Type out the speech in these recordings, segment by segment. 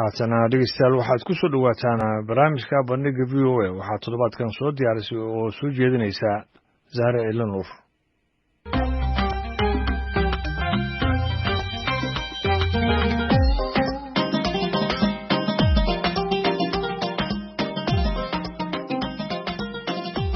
haatana dhegeystayaal waxaad ku soo dhawaataan barnaamijka bandhiga VOA waxaa toddobaadkan soo diyaarisay oo soo jeedinaysa Zahra Elanur.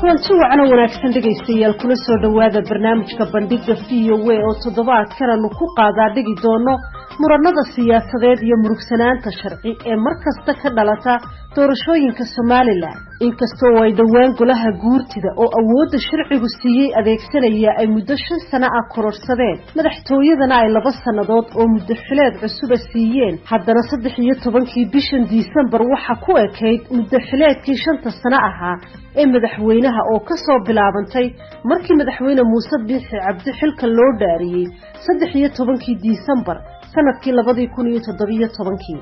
kulanti wacan wanaagsan dhegeystayaal kula soo dhawaada barnaamijka bandhiga VOA oo toddobaadkan aanu ku qaadaa dhigi doono muranada siyaasadeed iyo murugsanaanta sharci ee markasta ka dhalata doorashooyinka Soomaaliland inkastoo ay dhawaan golaha guurtida oo awoodda sharcigu siiyay adeegsanaya ay muddo 5 sano ah kororsadeen madaxtooyadana ay 2 sanadood oo muddo xileed cusub siiyeen haddana 13 bishan Disembar waxa ku ekeyd muddo xileedkii 5 sano ahaa ee madaxweynaha oo ka soo bilaabantay markii madaxweyne Muuse Biixi Cabdi xilka loo dhaariyay 13 Disembar sanadkii 2017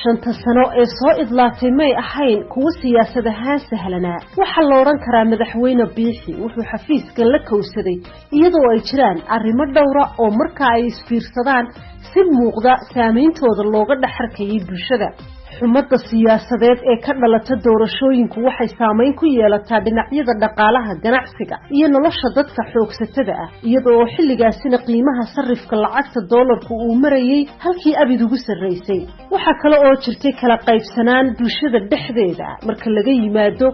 shanta sano ee soo idlaatay may ahayn kuwa siyaasad ahaan sahlanaa waxa la oran karaa madaxweyne Biixi wuxuu xafiiska la kowsaday iyadoo ay jiraan arrimo dhowr ah oo marka ay isfiirsadaan si muuqda saameyntooda looga dhaxarkayay bulshada xumadda siyaasadeed ee ka dhalata doorashooyinku waxay saameyn ku yeelataa dhinacyada dhaqaalaha ganacsiga iyo nolosha dadka xoogsatada ah iyadoo xilligaasina qiimaha sarifka lacagta doolarku uu marayay halkii abid ugu sareysay waxa kale oo jirtay kala qaybsanaan bulshada dhexdeeda marka laga yimaado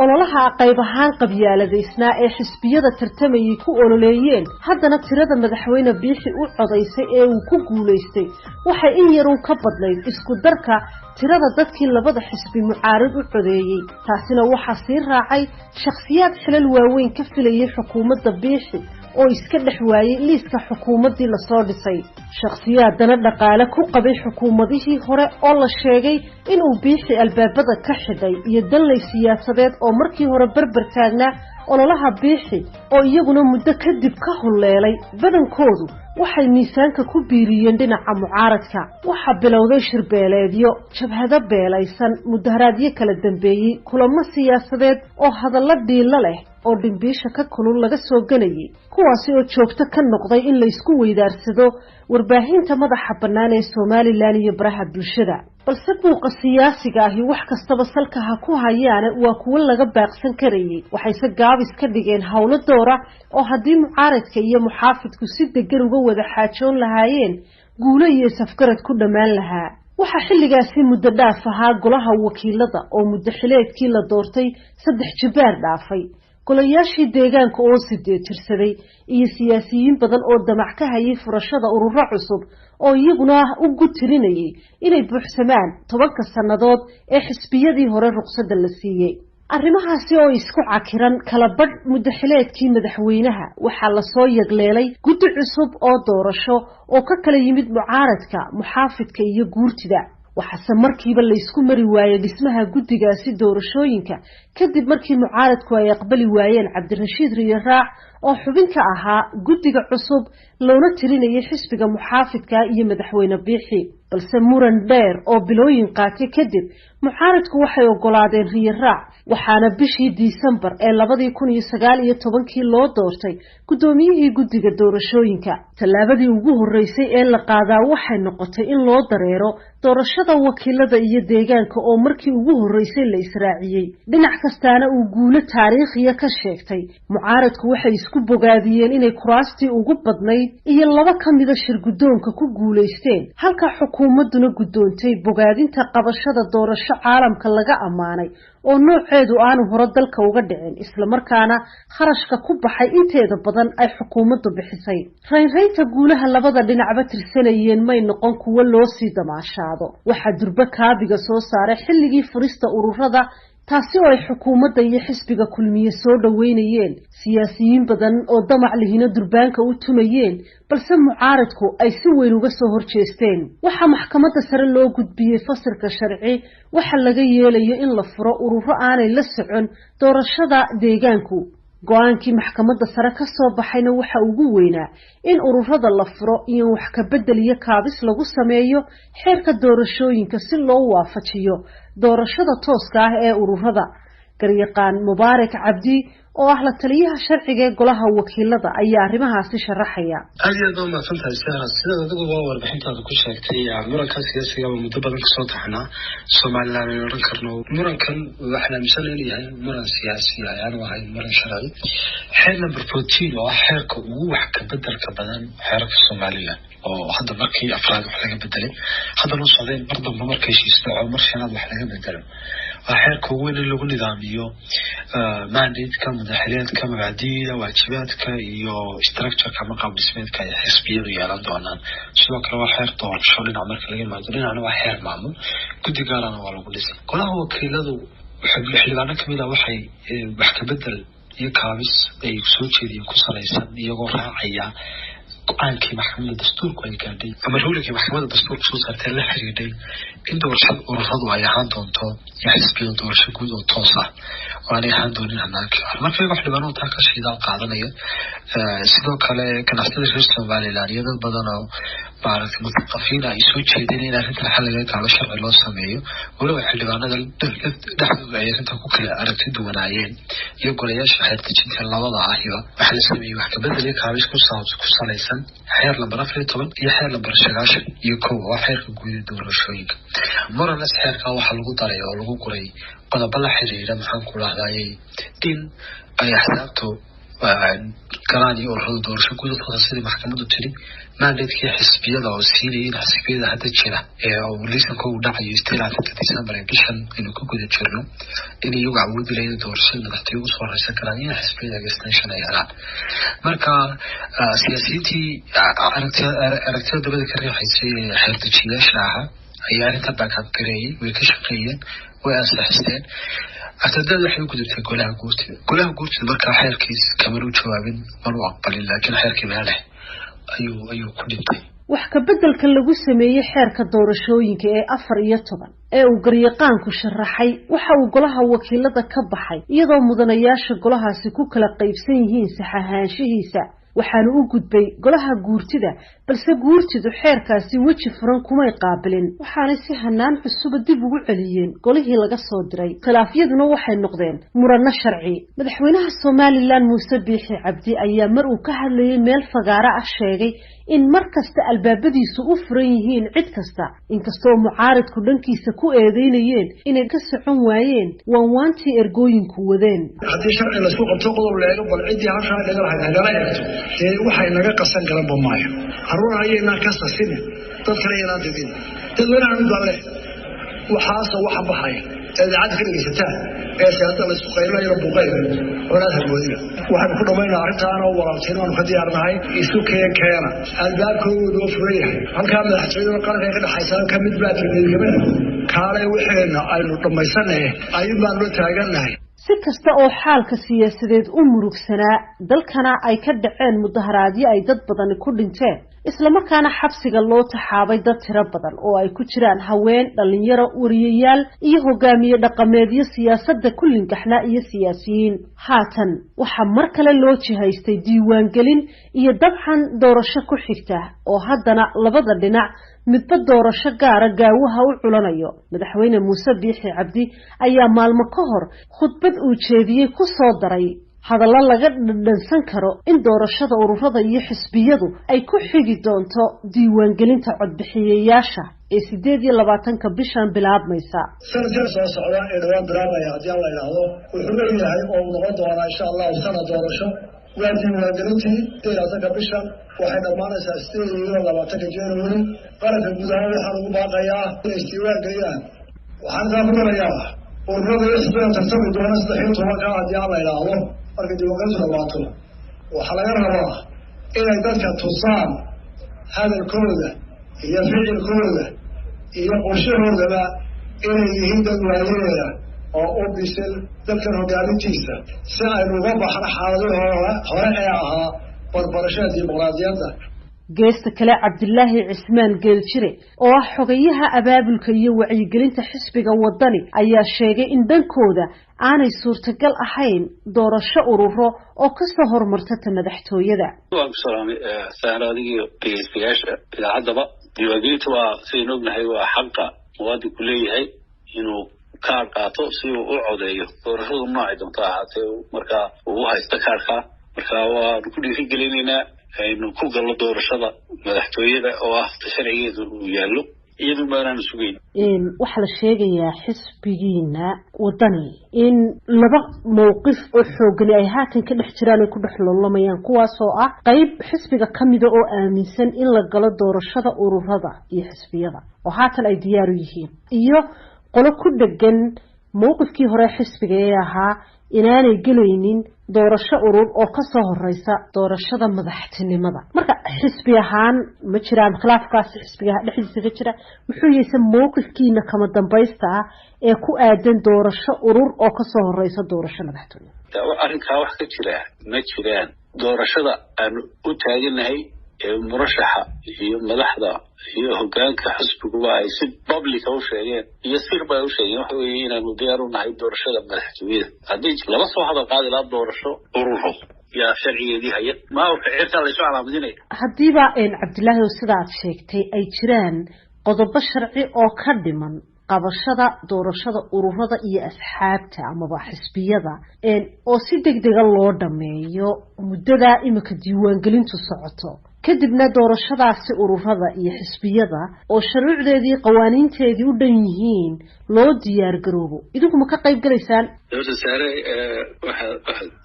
ololaha qayb ahaan qabyaaladaysnaa ee xisbiyada tartamayay ku ololeeyeen haddana tirada madaxweyne Biixi u codaysay ee uu ku guuleystay waxay in yar ka badnayd isku darka tirada dadkii labada xisbi mucaarid u codeeyay taasina waxa sii raacay shakhsiyaad xilal waaweyn ka filayay xukuumadda Biixi oo iska dhex waayay liiska xukuumadii la soo dhisay shakhsiyaadana dhaqaale ku qabay xukuumadihii hore oo la sheegay in uu Biixi albaabada ka xidhay iyo dalay siyaasadeed oo markii hore barbar taagnaa ololaha Biixi oo iyaguna muddo kadib ka huleelay badankoodu waxay miisaanka ku biiriyeen dhinaca mucaaradka waxa bilowday shirbeeleedyo jabhado beelaysan mudaharaadyo kala dambeeyay kulamo siyaasadeed oo hadallo dhiilo leh oo dhimbiisha ka kulul laga soo ganayay kuwaasi oo joogto ka noqday in la isku weydaarsado warbaahinta madaxa bannaan ee Soomaaliland iyo baraha bulshada balse buuqa siyaasiga ahi wax kastaba salka ha ku hayaan waa kuwa laga baaqsan karayay waxayse gaabis ka dhigeen hawlo doora oo haddii mucaaradka iyo muxaafidku si degan uga wada xaajoon lahaayeen guulo iyo safgarad ku dhamaan lahaa waxa xilligaasi muddo dhaaf ahaa golaha wakiilada oo muddo xileedkii la doortay 3 jibaar dhaafay golayaashii deegaanka oo 8 tirsaday iyo siyaasiyiin badan oo damac ka hayay furashada ururo cusub oo iyaguna u gutirinayay inay buuxsamaan 10 sanadood ee xisbiyadii hore ruqsadda la siiyay arrimahaasi oo isku cakiran kala badh muddo xileedkii madaxweynaha waxa la soo yagleelay guddi cusub oo doorasho oo ka kala yimid mucaaradka muxaafidka iyo guurtida waxaase markiiba la isku mari waayay dhismaha guddigaasi doorashooyinka kadib markii mucaaradku ay aqbali waayeen Cabdirashiid Riyaraac oo xubin ka ahaa guddiga cusub loona tirinayay xisbiga muxaafidka iyo madaxweyne Biixi balse muran dheer oo bilooyin qaatay kadib mucaaradku waxay ogolaadeen Riyaraac waxaana bishii Disembar ee 2019 loo doortay gudoomiyihii guddiga doorashooyinka talaabadii ugu horeysay ee la qaadaa waxay noqotay in loo dareero doorashada wakiilada iyo deegaanka oo markii ugu horeysay la israaciyay dhinac kastaana uu guulo taariikhiya ka sheegtay mucaaradku waxay isku bogaadiyeen inay kuraastii ugu badnayd iyo 2 kamida shir gudoonka ku guuleysteen halka xukuumaduna gudoontay bogaadinta qabashada doorasho caalamka laga amaanay oo nooceedu aanu hore dalka uga dhicin isla markaana kharashka ku baxay inteeda badan ay xukuumaddu bixisay raynta guulaha labada dhinacba tirsanayeen may noqon kuwa loo sii damaashaado waxa durba kaabiga soo saaray xilligii furista ururada taasi oo ay xukuumadda iyo xisbiga kulmiye soo dhaweynayeen siyaasiyiin badan oo damac lihina durbaanka u tumayeen balse mucaaradku ay si weyn uga soo horjeesteen waxa maxkamadda sare loo gudbiyay fasalka sharci waxa laga yeelayo in la furo ururo aanay la socon doorashada deegaanku go'aankii maxkamadda sare ka soo baxayna waxa ugu weynaa in ururada la furo iyo wax ka bedel iyo kaabis lagu sameeyo xeerka doorashooyinka si loo waafajiyo doorashada tooska ah ee ururada garyaqaan mubaarak cabdi oo ah la taliyaha sharciga ee golaha wakiilada ayaa arrimahaasi sharaxaya. aad iyo aad u mahadsantahay sida adigu waa warbixintaada ku sheegtay muranka siyaasiga oo muddo badan kasoo taxnaa Soomaaliland aynu oran karno murankan waxaan aaminsan yahay muran siyaasi ayaan ahayn muran sharci. xeer number 14 oo xeerka ugu wax ka bedelka badan xeerka Soomaaliland oo hadda markii afraad wax laga bedelay hadda loo socday barnaamij markay heshiisay mar shanaad wax laga bedelay xeerka weyn in lagu nidaamiyo mandate-ka madaxweynaha mabaadi'da waajibaadka iyo structure-ka ama qaab dhismeedka ay xisbiyadu yeelan doonaan sidoo kale waa xeer doorasho dhinaca marka laga yimaado dhinacna waa xeer maamul guddi gaarana waa lagu dhisay golaha wakiiladu xildhibaano kamid ah waxay wax ka bedel iyo kaabis ay soo jeediyeen ku salaysan iyagoo raacaya go-aankii maxkamadda dastuurku ay gaadhay ama ruuligii maxkamadda dastuurku soo saartay la xiriiday in doorashada ururadu ay ahaan doonto xisbiga doorasho guud oo toos ah oo aanay ahaan doonin hanaanka marka iyaga xildhibaanadu taa ka shidaal qaadanaya sidoo kale ganacsatada reer Somaliland iyo dad badan oo maaragtay mutaqafiin ay soo jeedeen in arrintan xal laga gaaro sharci loo sameeyo waliba xildhibaanada dhexdooda ay arrintan ku kala aragti duwanaayeen iyo golayaasha xeertejinta labada ahiba waxa la sameeyay wax ka bedel iyo kaabis ku salaysan xeer lambar 14 iyo xeer lambar 9 iyo kow waa xeerka guud ee doorashooyinka marna xeerka waxa lagu daray oo lagu qoray qodobo la xiriira maxaan ku lahaayay in ay xsaabto kalaani ururada doorasho guud oo sida maxkamaddu tiri mandate-kii xisbiyada oo siinayay xisbiyada hadda jira oo liisanka uu dhacayo 13 December bishan inuu ku guda jirno in iyagu awood u leeyahay doorashada madaxtooyada soo raadsan karaan in xisbiyada extension ay helaan marka siyaasiyiintii aragtida dabada ka riixaysay xeertajiyaasha ahaa ayaa arrintan backup gareeyay way ka shaqeeyeen way ansixisteen أتدل حين كنت تقول لها قلت مركا حيركيس كمان وجوابين مروا أقبل لكن حيركي ماله أيو كنت wax ka bedelka lagu sameeyay xeerka doorashooyinka ee 14 ee uu garyaqaanku sharaxay waxa uu golaha wakiilada ka baxay iyadoo mudanayaasha golahaasi ku kala qaybsan yihiin saxahaanshihiisa waxaanu u gudbay golaha guurtida balse guurtidu xeerkaasi waji furan kuma qaabilin waxaana si hanaan cusub dib ugu celiyeen golihii laga soo diray khilaafyaduna waxay noqdeen muranno sharci madaxweynaha Soomaaliland Muuse Biixi Cabdi ayaa mar uu ka hadlayay meel fagaara ah sheegay in markasta albaabadiisu u furan yihiin cid kasta inkastoo mucaaridku dhankiisa ku eedeynayeen inay ka socon waayeen waantii ergooyinku wadeen haddii sharci la soo qabto qodob leeyahay bal cidii halka laga eegto waxay naga qasan garan bamaayo haruun ayayna ka sasin dad kale ayaan dadin dadweynaha midale waxaas waxa baxay idaacad ka dhigaysataa ee saada la isku qaylayo buuqayr walaal hadwadiga waxaan ku dhameynaa arrintaan oo walaaltinimo ka diyaarnahay isu keena albaabkoodu oo fureeyay halka madaxtooyada qaranka ka dhaxaysan ka mid baa tirmidayay kaale waxayna aynu dhamaysanay ayaan loo taaganahay si kasta oo xaalka siyaasadeed u murugsanaa dalkana ay ka dhaceen mudaharaadyo ay dad badan ku dhinteen isla markaana xabsiga loo taxaabay dad tiro badan oo ay ku jiraan haween dhalinyaro wariyayaal iyo hogaamiye dhaqameedyo siyaasadda kullin gaxna iyo siyaasiyiin haatan waxa mar kale loo jihaystay diiwaan gelin iyo dabcan doorasho ku xigta oo haddana labada dhinac midba doorasho gaara gaawaha u culanayo madaxweyne Muuse Biixi Cabdi ayaa maalmo ka hor khudbad uu jeediyay ku soo daray hadalla laga dhadhansan karo in doorashada ururada iyo xisbiyadu ay ku xigi doonto diiwaan gelinta codbixiyayaasha ee 28 bishan bilaabmaysa sanadka soo socda ee dhawaan bilaabaya hadii la yiraahdo wuxuu leeyahay oo noqon doona insha Allah sanad doorasho waa diiwaan gelintii 28 bishan waxay dhamaanaysaa 28 January qaranka gudaha waxa lagu baaqayaa in diiwaan geliyaan waxaan raadinayaa ururada xisbiyada tartami doona 13 hadii la yiraahdo marka diiwaangelintu dhawaato waxa laga rabaa inay dadka tusaan hadalkooda iyo ficilkooda iyo qorshahooda inay yihiin dad waayeera oo u bisil dalkan hogaamintiisa si ay uga baxaan xaaladaha hore ee ahaa barbarashada dimuqraadiyadda geesta kale Cabdullaahi Cismaan Geeljire oo ah xogayaha abaabulka iyo wacyigelinta xisbiga wadani ayaa sheegay in dankooda aanay suurtagal ahayn doorasho ururo oo ka soo hormarta madaxtooyada waan salaamay saaraadiga PSPyaasha ilaa haddaba diiwaangelintu waa sidoo ognahay waa xaqa muwaadinku leeyahay inuu kaar qaato si uu u codeeyo doorashadu noocay doonta ahaatee markaa uu haysto kaarka markaa waan ku dhiirigelinaynaa aynu ku galno doorashada madaxtooyada oo ah sharcigeedu uu yaallo iyadu maanaan sugeyn waxaa la sheegayaa xisbigiina wadani in laba mowqif oo xoogani ay haatan ka dhex jiraan ay ku dhex loolamayaan kuwaasoo ah qayb xisbiga ka mida oo aaminsan in la galo doorashada ururada iyo xisbiyada oo haatan ay diyaar u yihiin iyo qolo ku dhegan mowqifkii hore xisbiga ee ahaa inaanay gelaynin doorasho urur oo ka soo horeysa doorashada madaxtinimada marka xisbi ahaan ma jiraan khilaafkaasi xisbiga dhexdiisa ka jira muxuu yahay mowqifkiina kama dambaysta ah ee ku aadan doorasho urur oo ka soo horeysa doorasho madaxtinimo arrinkaa wax ka jira ma jiraan doorashada aan u taaganahay murashaxa iyo madaxda iyo hoggaanka xisbiguba ay si public u sheegeen iyo sirba u sheegeen waxa weeye inaanu diyaar u nahay doorashada madaxtooyada haddii laba soo hadal qaadi lahaa doorasho ururo yaa sharcigeedii haya maawrka cirkaa laysu calaamadinaya haddiiba cabdilaahi oo sidaad sheegtay ay jiraan qodobo sharci oo ka dhiman qabashada doorashada ururada iyo asxaabta amaba xisbiyada oo si degdega loo dhameeyo muddada imika diiwaangelintu socoto kadibna doorashadaasi ururada iyo xisbiyada oo shuruucdeedii qawaaniinteedii u dhan yihiin loo diyaar garoobo idinku ma ka qayb galaysaan dowladda sare waxa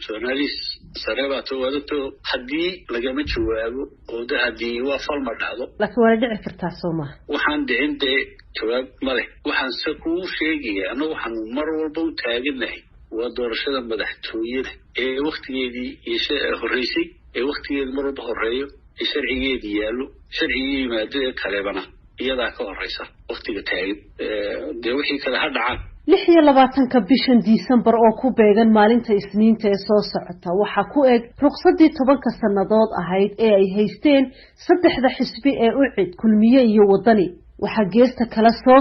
journalist sare baa tawadato haddii lagama jawaabo oo haddii waa falma dhacdo laakiin waa dhici kartaa soo maaha waxaan dhicin dee jawaab ma leh waxaan se kuu sheegaya annagu waxaanu mar walba u taaganahay waa doorashada madaxtooyada ee waktigeedii horreysay ee waktigeedi mar walba horeeyo sharcigeedii yaallo sharcigii yimaado ee kalebana iyadaa ka horeysa waktiga taagan dee wixii kale ha dhacaan 26 bishan Disembar oo ku beegan maalinta Isniinta ee soo socota waxa ku eg ruqsadii 10 sanadood ahayd ee ay haysteen saddexda xisbi ee u cid kulmiye iyo wadani waxa geesta kala soo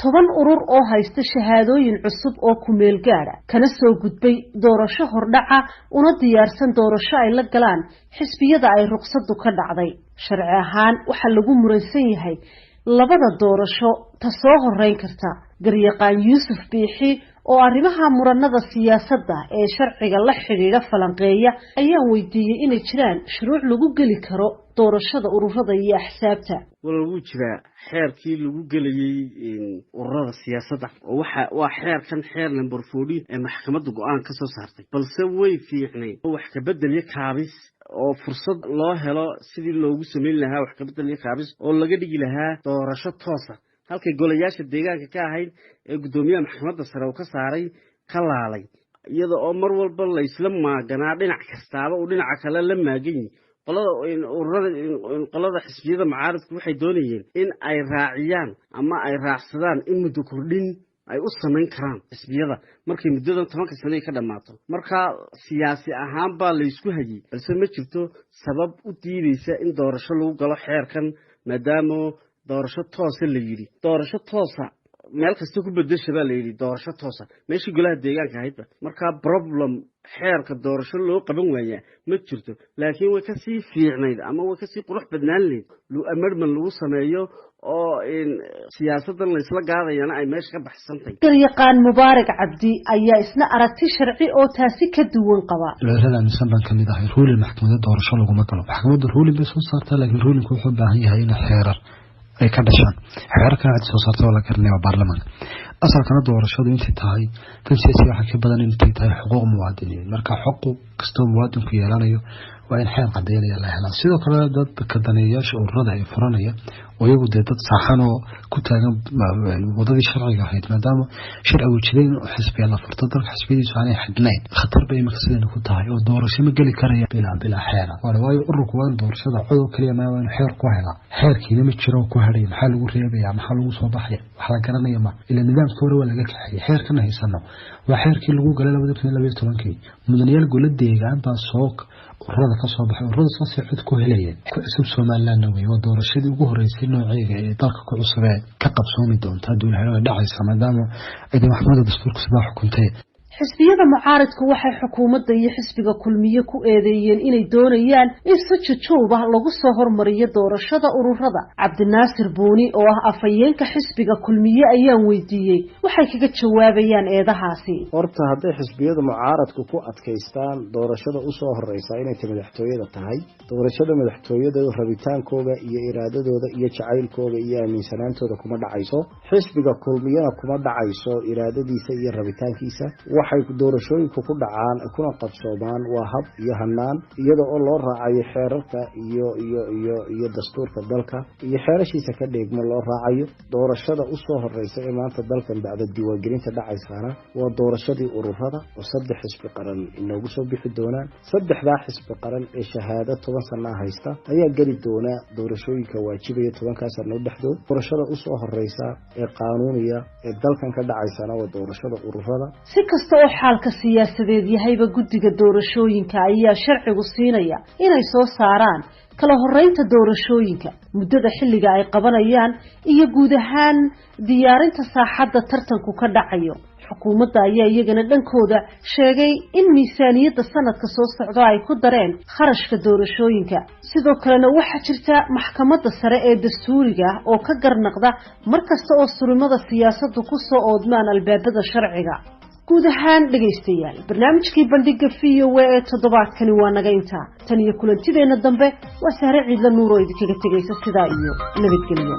toban urur oo haysta shahaadooyin cusub oo ku meel gaara kana soo gudbay doorasho hordhaca una diyaarsan doorasho ay la galaan xisbiyada ay ruqsadu ka dhacday sharci ahaan waxa lagu muransan yahay labada doorasho ta soo horeyn karta garyaqaan Yuusuf Biixi oo arrimaha muranada siyaasadda ee sharciga la xiriira falanqeeya ayaa weydiiyay inay jiraan shuruuc lagu gali karo doorashada ururada iyo axsaabta walagu jira xeerkii lagu galayay ururada siyaasadda waa xeerkan xeer number 14 ee maxkamadda go'aan ka soo saartay balse way fiicnay wax ka beddelay kaabis oo fursad loo helo sidii loogu sameyn lahaa wax ka beddelay kaabis oo laga dhigi lahaa doorasho toos ah halkay golayaasha deegaanka ka ahayd ee gudoomiyaha maxkamadda sare oo ka saaray ka laalay iyada oo mar walba la isla maaganaa dhinac kastaaba oo dhinaca kale la maagan qolada xisbiyada mucaaradku waxay doonayeen in ay raaciyaan ama ay raacsadaan in muddo kordhin ay u sameyn karaan xisbiyada markay muddadan 10 sano ka dhamaato marka siyaasi ahaan baa la isku hayay balse ma jirto sabab u diidaysa in doorasho lagu galo xeerkan maadaama doorasho toos la yiri doorasho toosa meel kasta ku bedesha baa la yiri doorasho toosa meeshii golaha deegaanka ahayd marka problem xeerka doorasho loo qaban waaya ma jirto laakiin way ka sii fiicnayd ama way ka sii qurux badnaan leed loo amarman lagu sameeyo oo in siyaasadan la isla gaadayana ay meesha ka baxsantay garyaqaan Mubaarak Cabdi ayaa isna aragti sharci oo taasi ka duwan qaba leeyahay misanban kamid ah ruulin maxkamadda doorasho lagu magalo maxkamadda ruulin bay soo saartay laakiin ruulinku wuxuu baahan yahay in xeerar ay ka dhashaan xeerarka aad soo saartay wala karnaa baarlamaanka asalkana doorashadu intii tahay tan siyaasi waxa ka badan intii tahay xuquuq muwaadiniin marka xuquuq kasta muwaadinku yeelanayo waa in xeer cadeynaya la helaa sidoo kale dad ka daneeyaasha ururada ay furanaya oo iyagu dad saxan oo ku taagan wadadii sharciga ahayd maadaama sharcigu jireen xisbiga la furto dalka xisbigiisu aanay xadnayn khatar bay maqsadeen ku tahay oo doorasho ma gali karaya bila xeer waayo ururku waa doorashada cod oo kaliya ma waa in xeer ku hela xeerkiina ma jiro ku haray maxaa lagu reebaya maxaa lagu soo baxay wax la garanaya ma ila nidaamka hore waa laga kaxay xeerkan haysano waa xeerkii lagu galay 2012 mudanayaal golaha deegaan baa soo ururada ka soo baxay ururada soo cid ku helayeen ku cusub Soomaaliland waa doorashadii ugu horeysay nooceega ee dalka ku cusubay ka qabsoomi doonta dowladda dhacaysa maadaama ay maxkamadda dastuurka soo xukuntay xisbiyada mucaaradku waxay xukuumadda iyo xisbiga kulmiye ku eedeeyeen inay doonayaan in si jajoob ah lagu soo hormariyo doorashada ururada. Cabdinaasir Buuni oo ah afhayeenka xisbiga kulmiye ayaan weydiiyey waxay kaga jawaabayaan eedahaasi. horta hadday xisbiyada mucaaradku ku adkaystaan doorashada u soo horeysa inay madaxtooyada tahay doorashada madaxtooyada rabitaankooda iyo iraadadooda iyo jacaylkooda iyo aaminsanaantooda kuma dhacayso xisbiga kulmiyana kuma dhacayso iraadadiisa iyo rabitaankiisa waxay doorashooyinku ku dhacaan kuna qabsoomaan waa hab iyo hanaan iyada oo loo raacayo xeerarka iyo dastuurka dalka iyo xeerashiisa ka dheegma loo raacayo doorashada u soo horeysa ee maanta dalkan bacda diiwaangelinta dhacaysana waa doorashadii ururada oo 3 xisbi qaran inoogu soo bixi doonaan 3 xisbi qaran ee shahaado 10 sano haysta ayaa gali doona doorashooyinka waajibaya 10 sano dhexdood doorashada u soo horeysa ee qaanuuniga ee dalkan ka dhacaysana waa doorashada ururada. si kasta oo xaalka siyaasadeed yahayba guddiga doorashooyinka ayaa sharcigu siinaya inay soo saaraan kala horeynta doorashooyinka muddada xilliga ay qabanayaan iyo guud ahaan diyaarinta saaxadda tartanku ka dhacayo. xukuumadda ayaa iyagana dhankooda sheegay in miisaaniyadda sanadka soo socda ay ku dareen kharashka doorashooyinka. sidoo kalena waxaa jirta maxkamadda sare ee dastuuriga oo ka garnaqda markasta oo surimada siyaasaddu ku soo oodmaan albaabada sharciga. guud ahaan dhagaystayaal barnaamijkii bandhiga VOA ee toddobaadkani waa naga intaa tan iyo kulantideena dambe waa Sahre Ciidla Nuur oo idinkaga tagaysa sidaa iyo nabadgelyo.